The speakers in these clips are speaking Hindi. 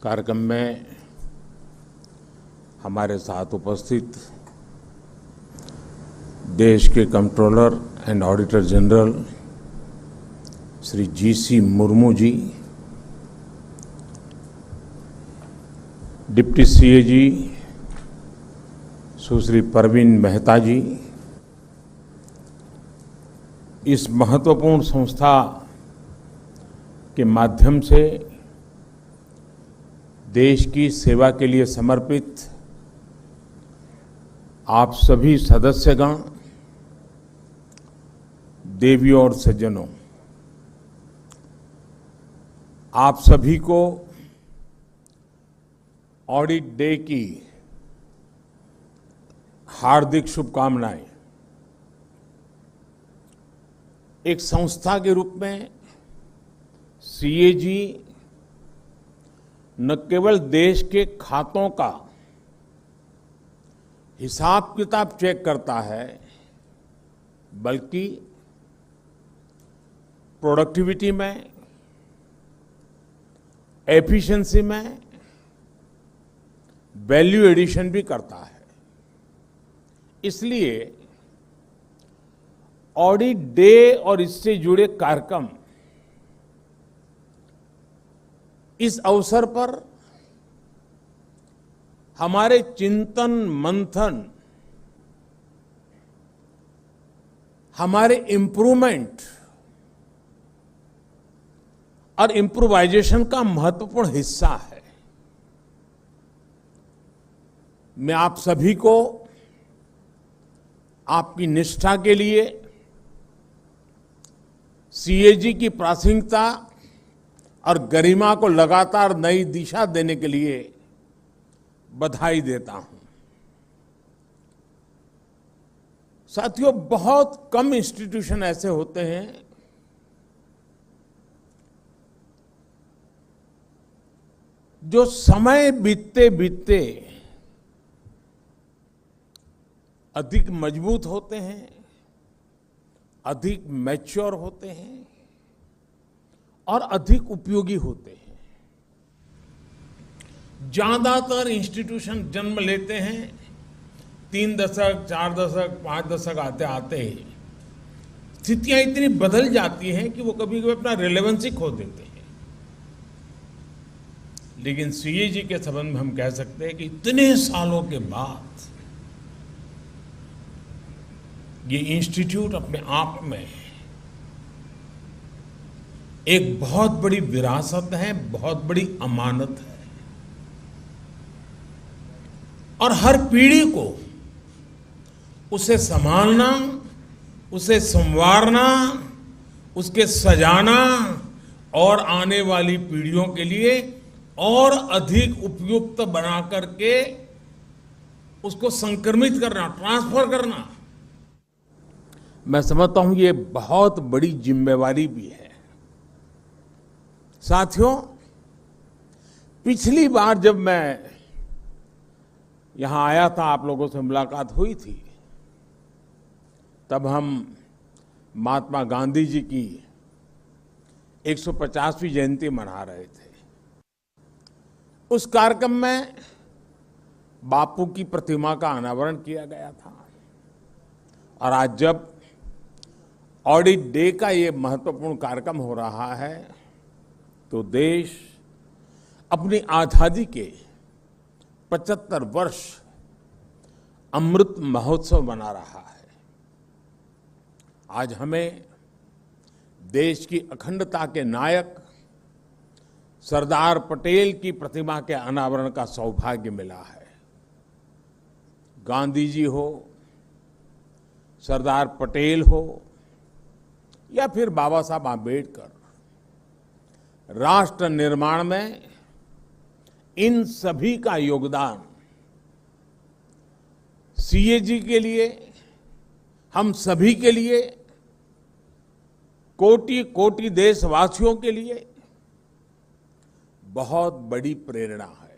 कार्यक्रम में हमारे साथ उपस्थित देश के controller and auditor general Shri G C. Murmu ji, deputy CAG Sushri Parveen Mehta ji, इस महत्वपूर्ण संस्था के माध्यम से देश की सेवा के लिए समर्पित आप सभी सदस्यगण, देवियों और सज्जनों, आप सभी को ऑडिट डे की हार्दिक शुभकामनाएं। एक संस्था के रूप में सीएजी न केवल देश के खातों का हिसाब किताब चेक करता है, बल्कि प्रोडक्टिविटी में, एफिशिएंसी में वैल्यू एडिशन भी करता है। इसलिए ऑडिट डे और इससे जुड़े कार्यक्रम इस अवसर पर हमारे चिंतन मंथन, हमारे इम्प्रूवमेंट और इम्प्रोवाइजेशन का महत्वपूर्ण हिस्सा है। मैं आप सभी को आपकी निष्ठा के लिए, सीएजी की प्रासंगिकता और गरिमा को लगातार नई दिशा देने के लिए बधाई देता हूं। साथियों, बहुत कम इंस्टीट्यूशन ऐसे होते हैं जो समय बीतते बीतते अधिक मजबूत होते हैं, अधिक मैच्योर होते हैं और अधिक उपयोगी होते हैं। ज्यादातर इंस्टीट्यूशन जन्म लेते हैं 3 दशक, 4 दशक, 5 दशक आते आते स्थितियां इतनी बदल जाती हैं कि वो कभी कभी अपना रिलेवेंस ही खो देते हैं। लेकिन सीएजी के संबंध में हम कह सकते हैं कि इतने सालों के बाद ये इंस्टीट्यूट अपने आप में एक बहुत बड़ी विरासत है, बहुत बड़ी अमानत है, और हर पीढ़ी को उसे संभालना, उसे संवारना, उसके सजाना और आने वाली पीढ़ियों के लिए और अधिक उपयुक्त बना करके उसको संक्रमित करना, ट्रांसफर करना, मैं समझता हूं ये बहुत बड़ी जिम्मेवारी भी है। साथियों, पिछली बार जब मैं यहां आया था, आप लोगों से मुलाकात हुई थी, तब हम महात्मा गांधी जी की 150वीं जयंती मना रहे थे। उस कार्यक्रम में बापू की प्रतिमा का अनावरण किया गया था, और आज जब ऑडिट डे का ये महत्वपूर्ण कार्यक्रम हो रहा है, तो देश अपनी आजादी के 75 वर्ष अमृत महोत्सव मना रहा है। आज हमें देश की अखंडता के नायक सरदार पटेल की प्रतिमा के अनावरण का सौभाग्य मिला है। गांधी जी हो, सरदार पटेल हो या फिर बाबा साहब आंबेडकर, राष्ट्र निर्माण में इन सभी का योगदान सीएजी के लिए, हम सभी के लिए, कोटि कोटि देशवासियों के लिए बहुत बड़ी प्रेरणा है।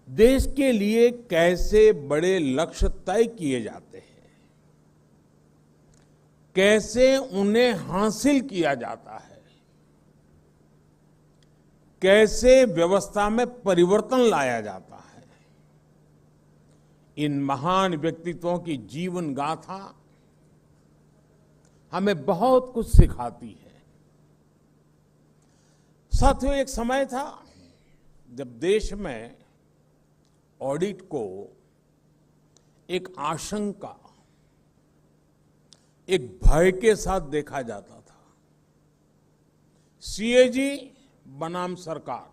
देश के लिए कैसे बड़े लक्ष्य तय किए जाते हैं, कैसे उन्हें हासिल किया जाता है, कैसे व्यवस्था में परिवर्तन लाया जाता है, इन महान व्यक्तित्वों की जीवन गाथा हमें बहुत कुछ सिखाती है। साथियों, एक समय था जब देश में ऑडिट को एक आशंका, एक भय के साथ देखा जाता था। सीएजी बनाम सरकार,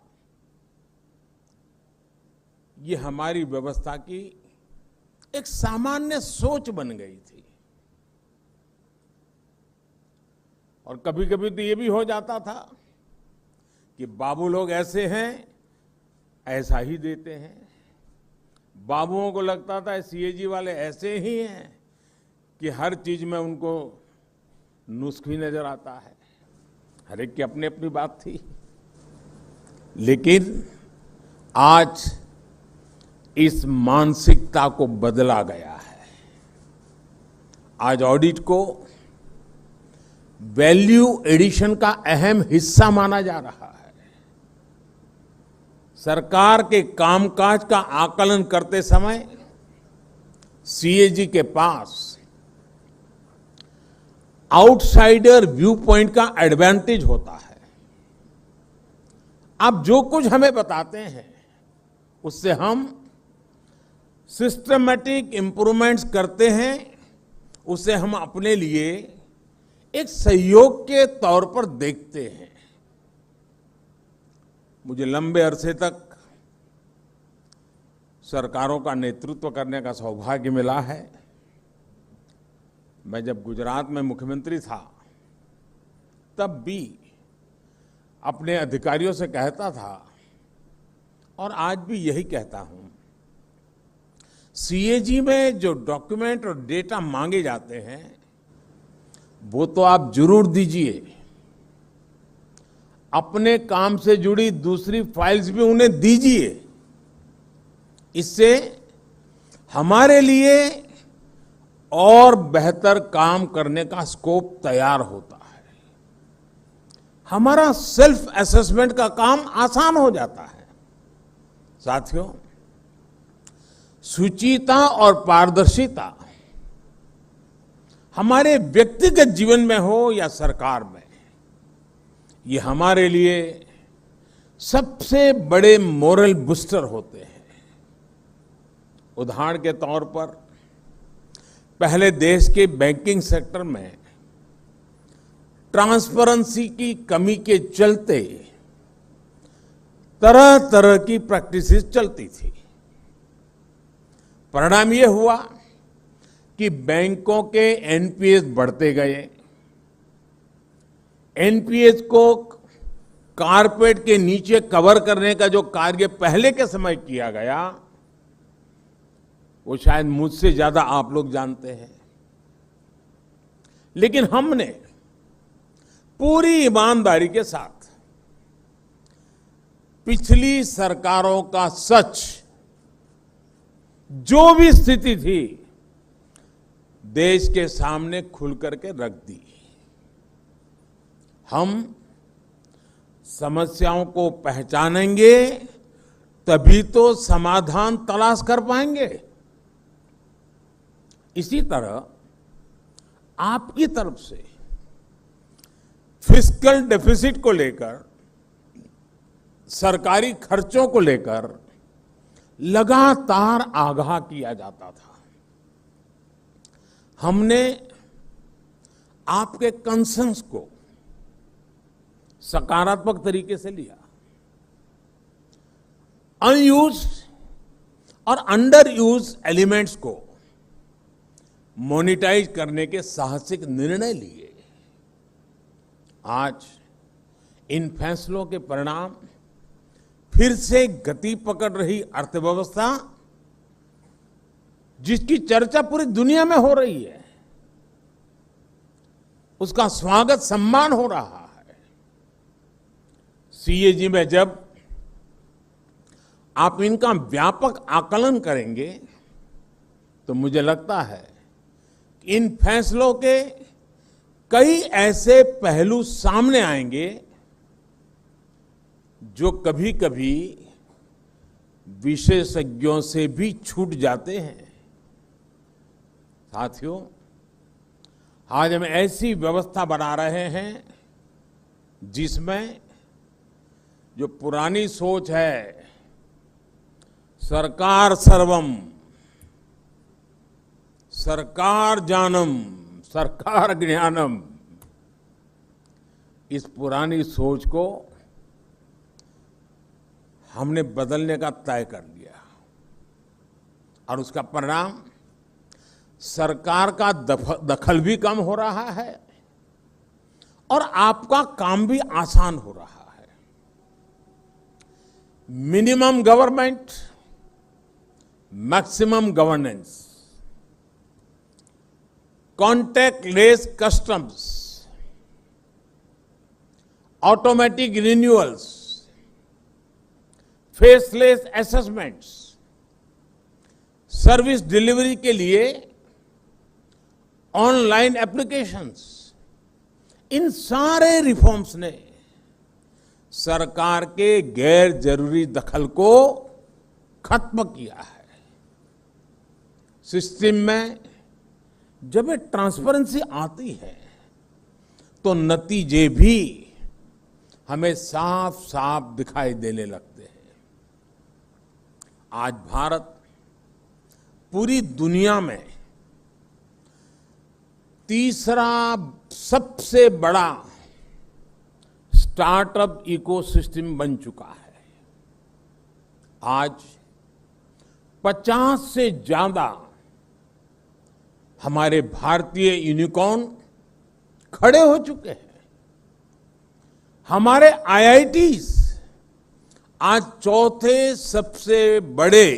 ये हमारी व्यवस्था की एक सामान्य सोच बन गई थी। और कभी कभी तो ये भी हो जाता था कि बाबू लोग ऐसे हैं, ऐसा ही देते हैं। बाबुओं को लगता था सीएजी वाले ऐसे ही हैं कि हर चीज में उनको नुस्ख ही नजर आता है। हर एक की अपनी अपनी बात थी। लेकिन आज इस मानसिकता को बदला गया है। आज ऑडिट को वैल्यू एडिशन का अहम हिस्सा माना जा रहा है। सरकार के कामकाज का आकलन करते समय सीएजी के पास आउटसाइडर व्यू पॉइंट का एडवांटेज होता है। आप जो कुछ हमें बताते हैं उससे हम सिस्टमैटिक इंप्रूवमेंट्स करते हैं, उसे हम अपने लिए एक सहयोग के तौर पर देखते हैं। मुझे लंबे अरसे तक सरकारों का नेतृत्व करने का सौभाग्य मिला है। मैं जब गुजरात में मुख्यमंत्री था तब भी अपने अधिकारियों से कहता था और आज भी यही कहता हूं, सीएजी में जो डॉक्यूमेंट और डेटा मांगे जाते हैं वो तो आप जरूर दीजिए। अपने काम से जुड़ी दूसरी फाइल्स भी उन्हें दीजिए। इससे हमारे लिए और बेहतर काम करने का स्कोप तैयार होता है। हमारा सेल्फ असेसमेंट का काम आसान हो जाता है। साथियों, शुचिता और पारदर्शिता हमारे व्यक्तिगत जीवन में हो या सरकार में, ये हमारे लिए सबसे बड़े मोरल बूस्टर होते हैं। उदाहरण के तौर पर पहले देश के बैंकिंग सेक्टर में ट्रांसपेरेंसी की कमी के चलते तरह तरह की प्रैक्टिसेस चलती थी। परिणाम यह हुआ कि बैंकों के एनपीएस बढ़ते गए। एनपीएस को कारपेट के नीचे कवर करने का जो कार्य पहले के समय किया गया वो शायद मुझसे ज्यादा आप लोग जानते हैं। लेकिन हमने पूरी ईमानदारी के साथ पिछली सरकारों का सच, जो भी स्थिति थी, देश के सामने खुल करके रख दी। हम समस्याओं को पहचानेंगे तभी तो समाधान तलाश कर पाएंगे। इसी तरह आपकी तरफ से फिस्कल डेफिसिट को लेकर, सरकारी खर्चों को लेकर लगातार आगाह किया जाता था। हमने आपके कंसर्न्स को सकारात्मक तरीके से लिया। अनयूज्ड और अंडर यूज एलिमेंट्स को मोनिटाइज करने के साहसिक निर्णय लिए। आज इन फैसलों के परिणाम फिर से गति पकड़ रही अर्थव्यवस्था, जिसकी चर्चा पूरी दुनिया में हो रही है, उसका स्वागत सम्मान हो रहा है। सीएजी में जब आप इनका व्यापक आकलन करेंगे तो मुझे लगता है कि इन फैसलों के कई ऐसे पहलू सामने आएंगे जो कभी कभी विशेषज्ञों से भी छूट जाते हैं। साथियों, आज हम ऐसी व्यवस्था बना रहे हैं जिसमें जो पुरानी सोच है, सरकार सर्वम, सरकार जानम, सरकार ज्ञानम, इस पुरानी सोच को हमने बदलने का तय कर लिया और उसका परिणाम सरकार का दखल भी कम हो रहा है और आपका काम भी आसान हो रहा है। Minimum government, maximum governance, contactless customs, automatic renewals, faceless assessments, service delivery के लिए ऑनलाइन एप्लीकेशंस, इन सारे रिफॉर्म्स ने सरकार के गैर जरूरी दखल को खत्म किया है। सिस्टम में जब ये ट्रांसपेरेंसी आती है तो नतीजे भी हमें साफ साफ दिखाई देने लगते हैं। आज भारत पूरी दुनिया में तीसरा सबसे बड़ा स्टार्टअप इकोसिस्टम बन चुका है। आज 50 से ज्यादा हमारे भारतीय यूनिकॉर्न खड़े हो चुके हैं। हमारे आईआईटीज आज चौथे सबसे बड़े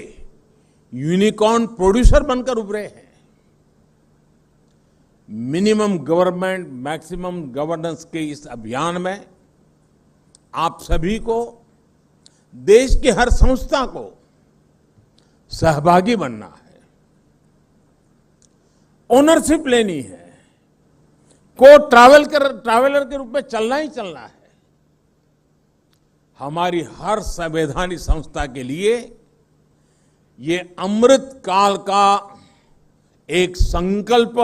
यूनिकॉर्न प्रोड्यूसर बनकर उभरे हैं। मिनिमम गवर्नमेंट, मैक्सिमम गवर्नेंस के इस अभियान में आप सभी को, देश की हर संस्था को सहभागी बनना है, ओनरशिप लेनी है, ट्रैवलर के रूप में चलना ही चलना है। हमारी हर संवैधानिक संस्था के लिए ये अमृत काल का एक संकल्प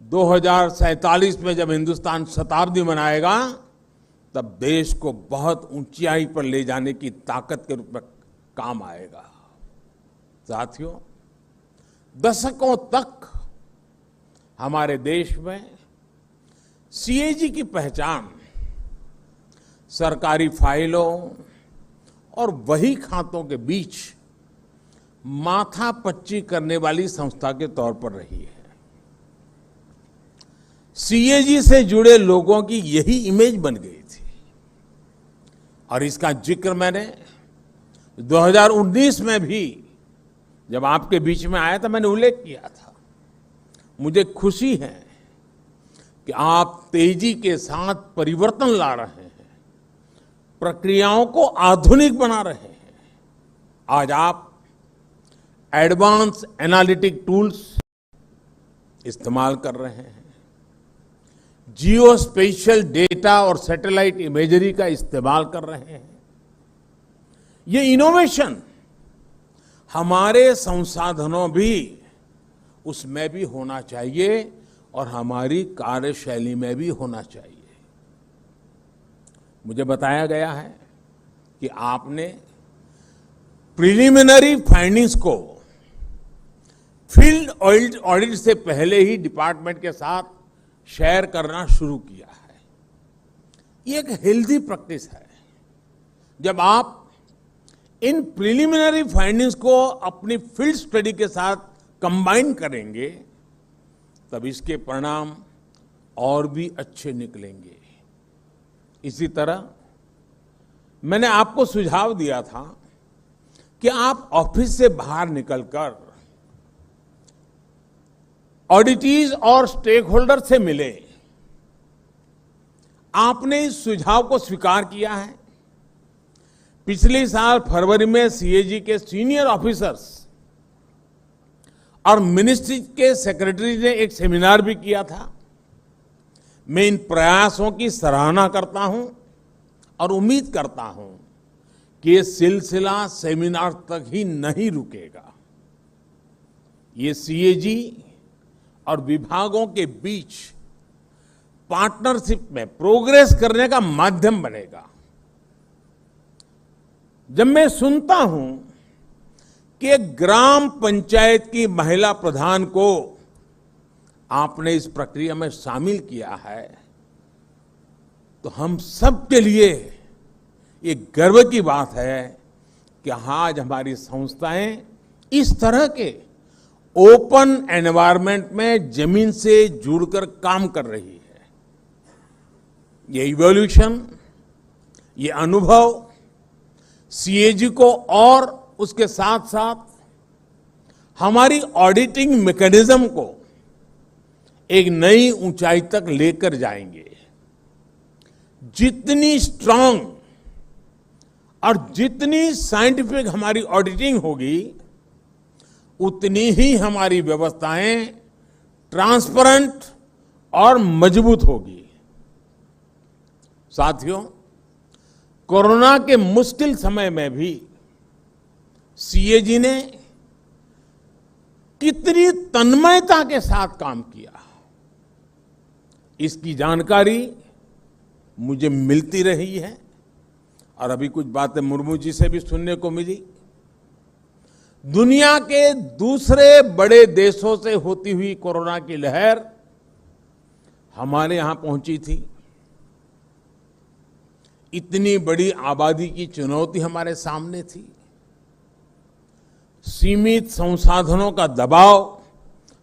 2047 में जब हिंदुस्तान शताब्दी मनाएगा तब देश को बहुत ऊंचाई पर ले जाने की ताकत के रूप में काम आएगा। साथियों, दशकों तक हमारे देश में सीएजी की पहचान सरकारी फाइलों और वही खातों के बीच माथापच्ची करने वाली संस्था के तौर पर रही है। सीएजी से जुड़े लोगों की यही इमेज बन गई थी और इसका जिक्र मैंने 2019 में भी जब आपके बीच में आया था मैंने उल्लेख किया था। मुझे खुशी है कि आप तेजी के साथ परिवर्तन ला रहे हैं, प्रक्रियाओं को आधुनिक बना रहे हैं। आज आप एडवांस एनालिटिक टूल्स इस्तेमाल कर रहे हैं, जियो स्पेशियल डेटा और सैटेलाइट इमेजरी का इस्तेमाल कर रहे हैं। ये इनोवेशन हमारे संसाधनों भी उसमें भी होना चाहिए और हमारी कार्यशैली में भी होना चाहिए। मुझे बताया गया है कि आपने प्रिलिमिनरी फाइंडिंग्स को फील्ड ऑडिट से पहले ही डिपार्टमेंट के साथ शेयर करना शुरू किया है। ये एक हेल्दी प्रैक्टिस है। जब आप इन प्रिलिमिनरी फाइंडिंग्स को अपनी फील्ड स्टडी के साथ कंबाइन करेंगे तब इसके परिणाम और भी अच्छे निकलेंगे। इसी तरह मैंने आपको सुझाव दिया था कि आप ऑफिस से बाहर निकलकर ऑडिटीज और स्टेक होल्डर से मिले। आपने इस सुझाव को स्वीकार किया है। पिछले साल फरवरी में सीएजी के सीनियर ऑफिसर्स और मिनिस्ट्री के सेक्रेटरी ने एक सेमिनार भी किया था। मैं इन प्रयासों की सराहना करता हूं और उम्मीद करता हूं कि ये सिलसिला सेमिनार तक ही नहीं रुकेगा। ये सीएजी और विभागों के बीच पार्टनरशिप में प्रोग्रेस करने का माध्यम बनेगा। जब मैं सुनता हूं कि ग्राम पंचायत की महिला प्रधान को आपने इस प्रक्रिया में शामिल किया है, तो हम सब के लिए ये गर्व की बात है कि आज हमारी संस्थाएं इस तरह के ओपन एनवायरनमेंट में जमीन से जुड़कर काम कर रही है। ये इवोल्यूशन, ये अनुभव सीएजी को और उसके साथ साथ हमारी ऑडिटिंग मैकेनिज्म को एक नई ऊंचाई तक लेकर जाएंगे। जितनी स्ट्रांग और जितनी साइंटिफिक हमारी ऑडिटिंग होगी, उतनी ही हमारी व्यवस्थाएं ट्रांसपेरेंट और मजबूत होगी। साथियों, कोरोना के मुश्किल समय में भी सीएजी ने कितनी तन्मयता के साथ काम किया, इसकी जानकारी मुझे मिलती रही है और अभी कुछ बातें मुर्मू जी से भी सुनने को मिली। दुनिया के दूसरे बड़े देशों से होती हुई कोरोना की लहर हमारे यहां पहुंची थी। इतनी बड़ी आबादी की चुनौती हमारे सामने थी। सीमित संसाधनों का दबाव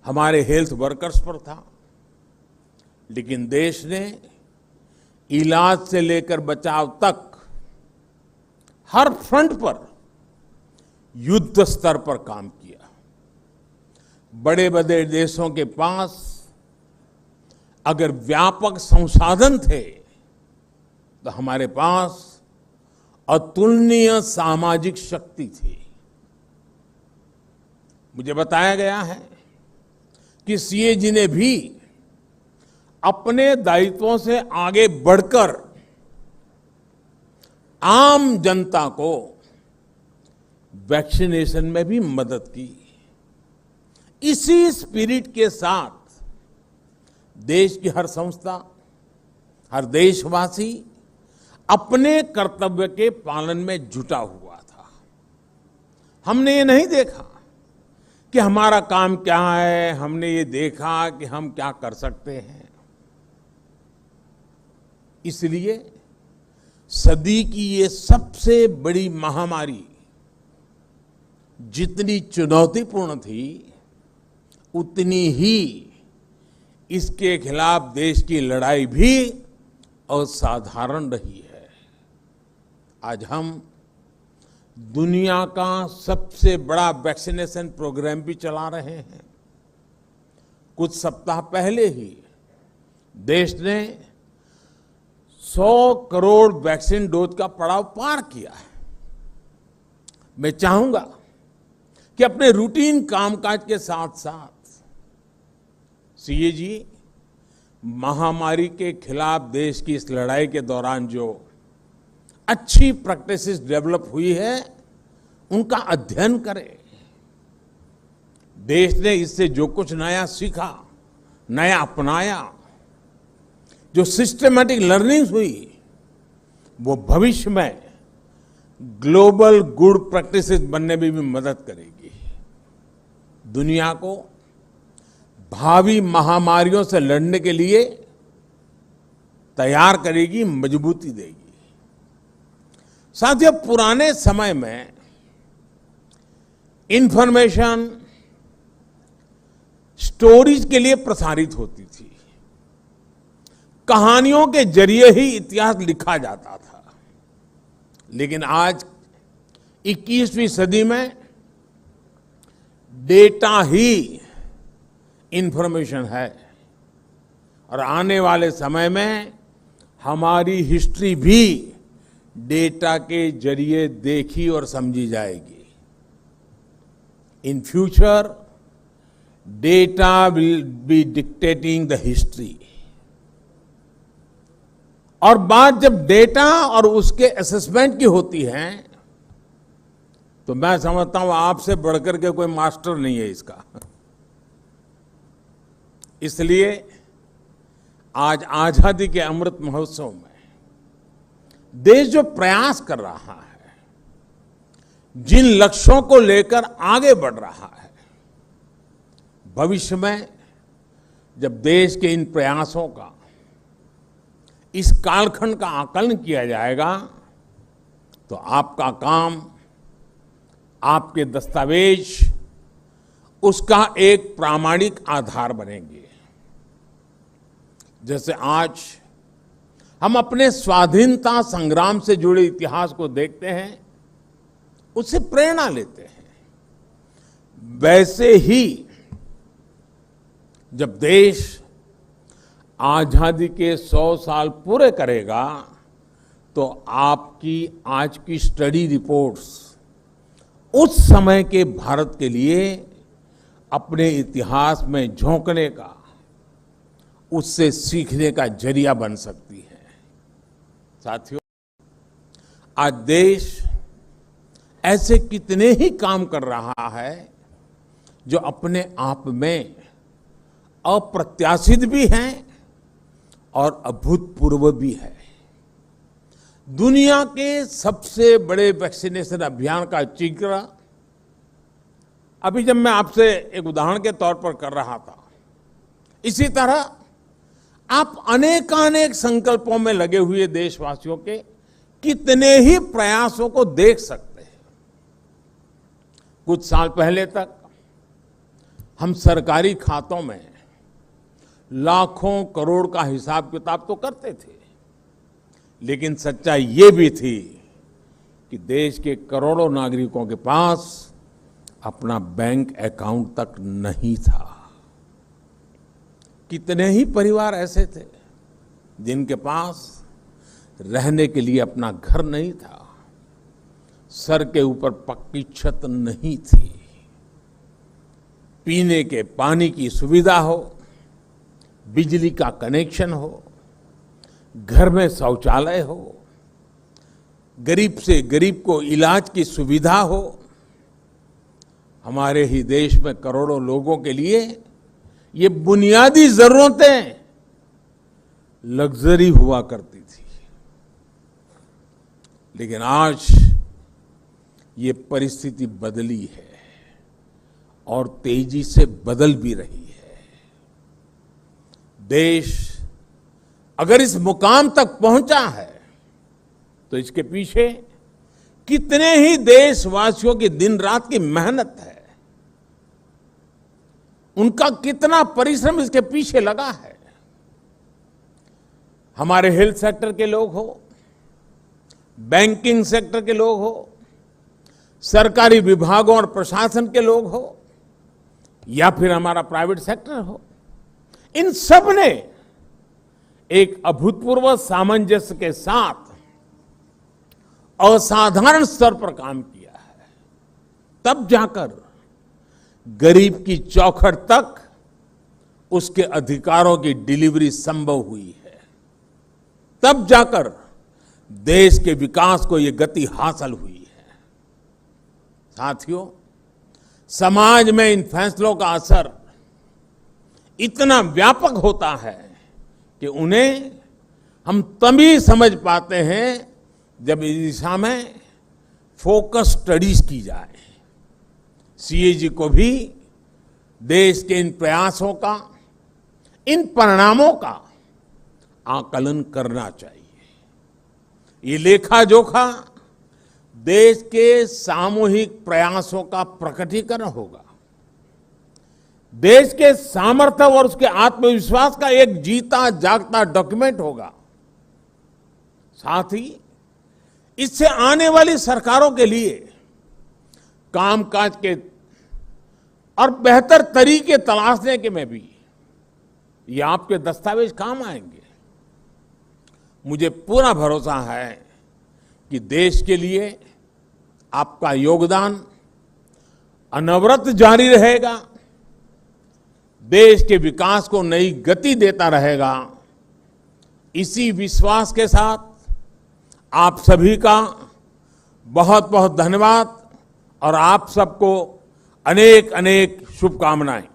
हमारे हेल्थ वर्कर्स पर था, लेकिन देश ने इलाज से लेकर बचाव तक हर फ्रंट पर युद्ध स्तर पर काम किया। बड़े बड़े देशों के पास अगर व्यापक संसाधन थे, तो हमारे पास अतुलनीय सामाजिक शक्ति थी। मुझे बताया गया है कि सीएजी ने भी अपने दायित्वों से आगे बढ़कर आम जनता को वैक्सीनेशन में भी मदद की। इसी स्पिरिट के साथ देश की हर संस्था, हर देशवासी अपने कर्तव्य के पालन में जुटा हुआ था। हमने ये नहीं देखा कि हमारा काम क्या है, हमने ये देखा कि हम क्या कर सकते हैं। इसलिए सदी की ये सबसे बड़ी महामारी जितनी चुनौतीपूर्ण थी, उतनी ही इसके खिलाफ देश की लड़ाई भी असाधारण रही है। आज हम दुनिया का सबसे बड़ा वैक्सीनेशन प्रोग्राम भी चला रहे हैं। कुछ सप्ताह पहले ही देश ने 100 करोड़ वैक्सीन डोज का पड़ाव पार किया है। मैं चाहूंगा कि अपने रूटीन कामकाज के साथ साथ सीएजी महामारी के खिलाफ देश की इस लड़ाई के दौरान जो अच्छी प्रैक्टिसेस डेवलप हुई है, उनका अध्ययन करें। देश ने इससे जो कुछ नया सीखा, नया अपनाया, जो सिस्टमैटिक लर्निंग हुई, वो भविष्य में ग्लोबल गुड प्रैक्टिसेस बनने में भी मदद करेगी। दुनिया को भावी महामारियों से लड़ने के लिए तैयार करेगी, मजबूती देगी। साथियों, पुराने समय में इंफॉर्मेशन स्टोरीज के लिए प्रसारित होती थी। कहानियों के जरिए ही इतिहास लिखा जाता था। लेकिन आज 21वीं सदी में डेटा ही इंफॉर्मेशन है और आने वाले समय में हमारी हिस्ट्री भी डेटा के जरिए देखी और समझी जाएगी। In future data will be dictating the history. और बात जब डेटा और उसके असेसमेंट की होती है तो मैं समझता हूं आपसे बढ़कर के कोई मास्टर नहीं है इसका। इसलिए आज आजादी के अमृत महोत्सव में देश जो प्रयास कर रहा है, जिन लक्ष्यों को लेकर आगे बढ़ रहा है, भविष्य में जब देश के इन प्रयासों का, इस कालखंड का आकलन किया जाएगा तो आपका काम, आपके दस्तावेज उसका एक प्रामाणिक आधार बनेंगे। जैसे आज हम अपने स्वाधीनता संग्राम से जुड़े इतिहास को देखते हैं, उससे प्रेरणा लेते हैं, वैसे ही जब देश आजादी के 100 साल पूरे करेगा तो आपकी आज की स्टडी रिपोर्ट्स उस समय के भारत के लिए अपने इतिहास में झोंकने का, उससे सीखने का जरिया बन सकती है। साथियों, आज देश ऐसे कितने ही काम कर रहा है जो अपने आप में अप्रत्याशित भी हैं और अभूतपूर्व भी है। दुनिया के सबसे बड़े वैक्सीनेशन अभियान का जिक्र अभी जब मैं आपसे एक उदाहरण के तौर पर कर रहा था, इसी तरह आप अनेकानेक संकल्पों में लगे हुए देशवासियों के कितने ही प्रयासों को देख सकते हैं। कुछ साल पहले तक हम सरकारी खातों में लाखों करोड़ का हिसाब किताब तो करते थे, लेकिन सच्चाई ये भी थी कि देश के करोड़ों नागरिकों के पास अपना बैंक अकाउंट तक नहीं था। कितने ही परिवार ऐसे थे जिनके पास रहने के लिए अपना घर नहीं था, सर के ऊपर पक्की छत नहीं थी, पीने के पानी की सुविधा हो, बिजली का कनेक्शन हो, घर में शौचालय हो, गरीब से गरीब को इलाज की सुविधा हो। हमारे ही देश में करोड़ों लोगों के लिए ये बुनियादी जरूरतें लग्जरी हुआ करती थी, लेकिन आज ये परिस्थिति बदली है और तेजी से बदल भी रही है। देश अगर इस मुकाम तक पहुंचा है तो इसके पीछे कितने ही देशवासियों की दिन रात की मेहनत है, उनका कितना परिश्रम इसके पीछे लगा है। हमारे हेल्थ सेक्टर के लोग हो, बैंकिंग सेक्टर के लोग हो, सरकारी विभागों और प्रशासन के लोग हो, या फिर हमारा प्राइवेट सेक्टर हो, इन सब ने एक अभूतपूर्व सामंजस्य के साथ असाधारण स्तर पर काम किया है। तब जाकर गरीब की चौखट तक उसके अधिकारों की डिलीवरी संभव हुई है। तब जाकर देश के विकास को ये गति हासिल हुई है। साथियों, समाज में इन फैसलों का असर इतना व्यापक होता है कि उन्हें हम तभी समझ पाते हैं जब इस दिशा में फोकस स्टडीज की जाए। सीएजी को भी देश के इन प्रयासों का, इन परिणामों का आकलन करना चाहिए। ये लेखा जोखा देश के सामूहिक प्रयासों का प्रकटीकरण होगा, देश के सामर्थ्य और उसके आत्मविश्वास का एक जीता जागता डॉक्यूमेंट होगा। साथ ही इससे आने वाली सरकारों के लिए कामकाज के और बेहतर तरीके तलाशने के में भी ये आपके दस्तावेज काम आएंगे। मुझे पूरा भरोसा है कि देश के लिए आपका योगदान अनवरत जारी रहेगा, देश के विकास को नई गति देता रहेगा इसी विश्वास के साथ आप सभी का बहुत बहुत धन्यवाद और आप सबको अनेक अनेक शुभकामनाएं।